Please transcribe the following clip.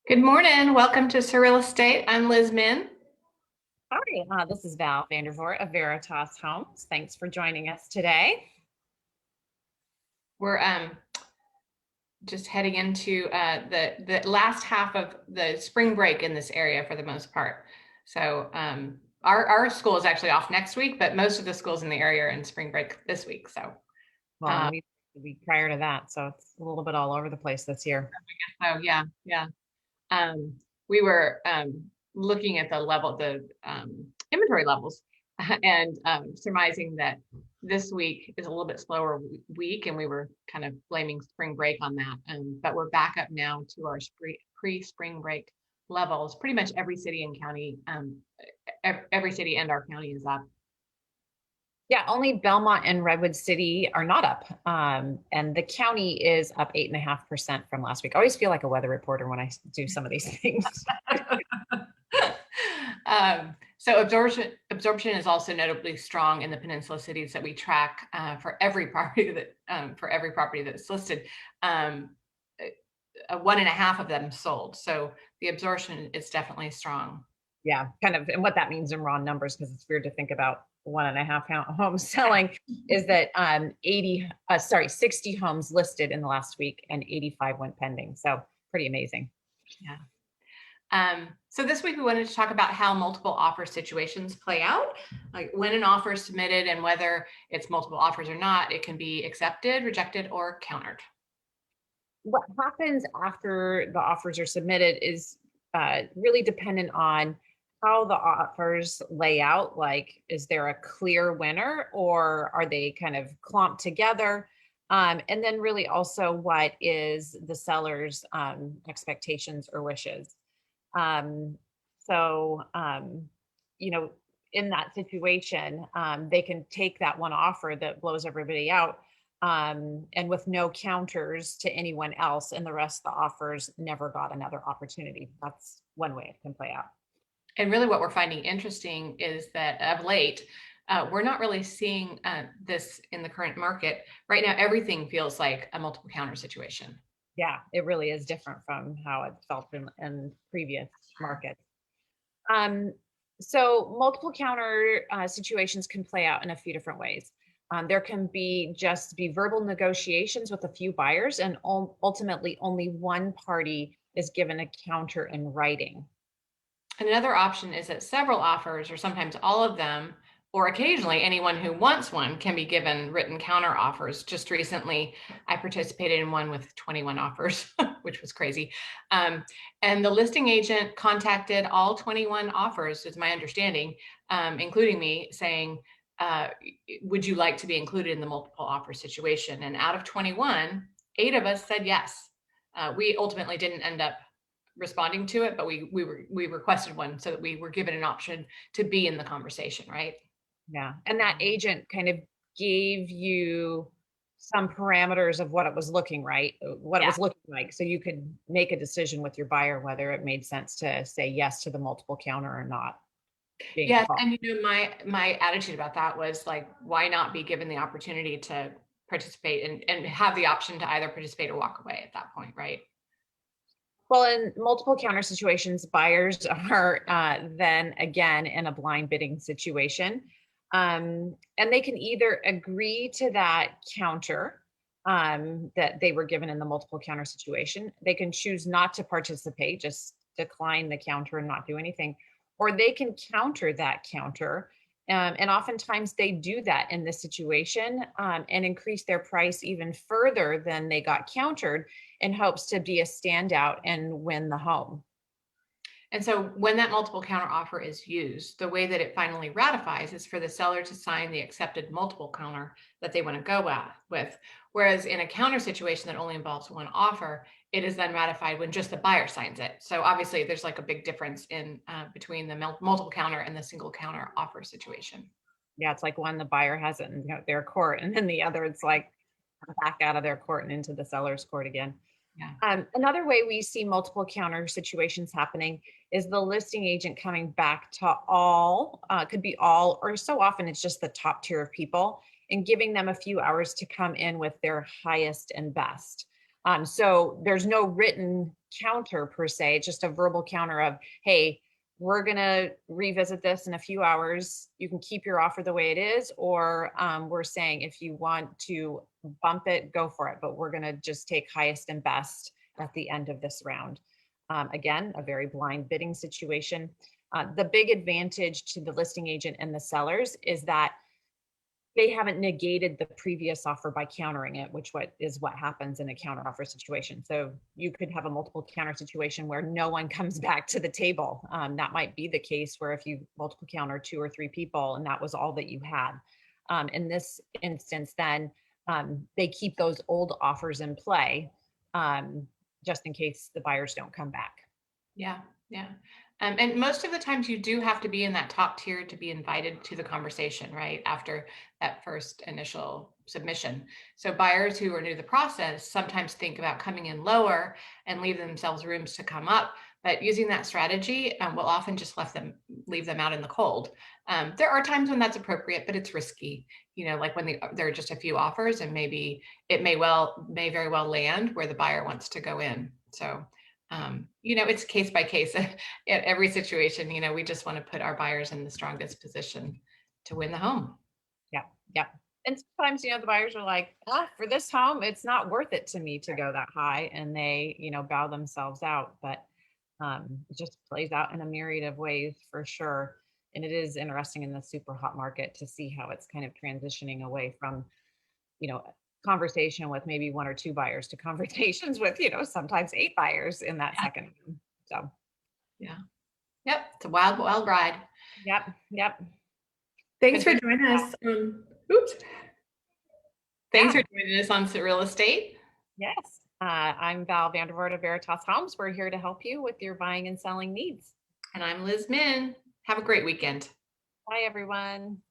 Good morning. Welcome to Surreal Estate. I'm Liz Min. Hi, this is Val Vandervoort of Veritas Homes. Thanks for joining us today. We're just heading into the last half of the spring break in this area for the most part. So our school is actually off next week, but most of the schools in the area are in spring break this week. So Well, uh, and we the week prior to that, so it's a little bit all over the place this year. yeah. Um, we were looking at the inventory levels and surmising that this week is a little bit slower week, and we were kind of blaming spring break on that. But we're back up now to our pre-spring break levels. Pretty much every city and county, every city and our county is up. Yeah, only Belmont and Redwood City are not up. And the county is up 8.5% from last week. I always feel like a weather reporter when I do some of these things. So absorption is also notably strong in the peninsula cities that we track for every property that's listed. 1.5 of them sold. So the absorption is definitely strong. Yeah, kind of. And what that means in raw numbers, because it's weird to think about one and a half homes selling, is that 60 homes listed in the last week and 85 went pending. So pretty amazing. Yeah. So this week we wanted to talk about how multiple offer situations play out, like when an offer is submitted and whether it's multiple offers or not. It can be accepted, rejected, or countered. What happens after the offers are submitted is really dependent on how the offers lay out. Like, is there a clear winner or are they kind of clumped together? And then, really, also, what is the seller's expectations or wishes? Um, so, you know, in that situation, they can take that one offer that blows everybody out, and with no counters to anyone else, and the rest of the offers never got another opportunity. That's one way it can play out. And really what we're finding interesting is that of late, we're not really seeing this in the current market. Right now, everything feels like a multiple counter situation. Yeah, it really is different from how it felt in previous markets. Um, so multiple counter situations can play out in a few different ways. There can be verbal negotiations with a few buyers, and ultimately only one party is given a counter in writing. And another option is that several offers, or sometimes all of them, or occasionally anyone who wants one, can be given written counter offers. Just recently, I participated in one with 21 offers, which was crazy. And the listing agent contacted all 21 offers, is my understanding, including me, saying, would you like to be included in the multiple offer situation? And out of 21, 8 of us said yes. We ultimately didn't end up responding to it, but we requested one so that we were given an option to be in the conversation, right? Yeah. And that agent kind of gave you some parameters of what it was what it Yeah. was looking like. So you could make a decision with your buyer whether it made sense to say yes to the multiple counter or not being Yes, called. and my attitude about that was like, why not be given the opportunity to participate and have the option to either participate or walk away at that point, right? Well, in multiple counter situations, buyers are then again in a blind bidding situation. And they can either agree to that counter that they were given in the multiple counter situation. They can choose not to participate, just decline the counter and not do anything. Or they can counter that counter. And oftentimes they do that in this situation and increase their price even further than they got countered in hopes to be a standout and win the home. And so when that multiple counter offer is used, the way that it finally ratifies is for the seller to sign the accepted multiple counter that they want to go with. Whereas in a counter situation that only involves one offer, it is then ratified when just the buyer signs it. So obviously there's like a big difference in between the multiple counter and the single counter offer situation. Yeah, it's like one, the buyer has it in their court, and then the other, it's like back out of their court and into the seller's court again. Yeah. Another way we see multiple counter situations happening is the listing agent coming back to could be all, or so often it's just the top tier of people, and giving them a few hours to come in with their highest and best. So there's no written counter per se, it's just a verbal counter of, hey, we're gonna revisit this in a few hours. You can keep your offer the way it is, or we're saying if you want to bump it, go for it. But we're gonna just take highest and best at the end of this round. Again, a very blind bidding situation. The big advantage to the listing agent and the sellers is that they haven't negated the previous offer by countering it, which what happens in a counter offer situation. So you could have a multiple counter situation where no one comes back to the table. That might be the case where if you multiple counter 2 or 3 people and that was all that you had. In this instance, then they keep those old offers in play just in case the buyers don't come back. Yeah, yeah. And most of the times you do have to be in that top tier to be invited to the conversation, right? After that first initial submission. So buyers who are new to the process sometimes think about coming in lower and leave themselves rooms to come up. But using that strategy will often just leave them out in the cold. There are times when that's appropriate, but it's risky. Like when there are just a few offers, and maybe it may very well land where the buyer wants to go in. So it's case by case at every situation. We just want to put our buyers in the strongest position to win the home. Yeah, yeah. And sometimes, the buyers are like, for this home, it's not worth it to me to go that high. And they, bow themselves out. But it just plays out in a myriad of ways for sure. And it is interesting in the super hot market to see how it's kind of transitioning away from, you know, conversation with maybe 1 or 2 buyers to conversations with, sometimes 8 buyers in that Yeah. second room. So, Yeah. Yep. It's a wild, wild ride. yep, yep. Thanks But for good to joining chat. us. Oops. Thanks Yeah. for joining us on Surreal Estate. Yes. I'm Val Vandervoort of Veritas Homes. We're here to help you with your buying and selling needs. And I'm Liz Min. Have a great weekend. Bye, everyone.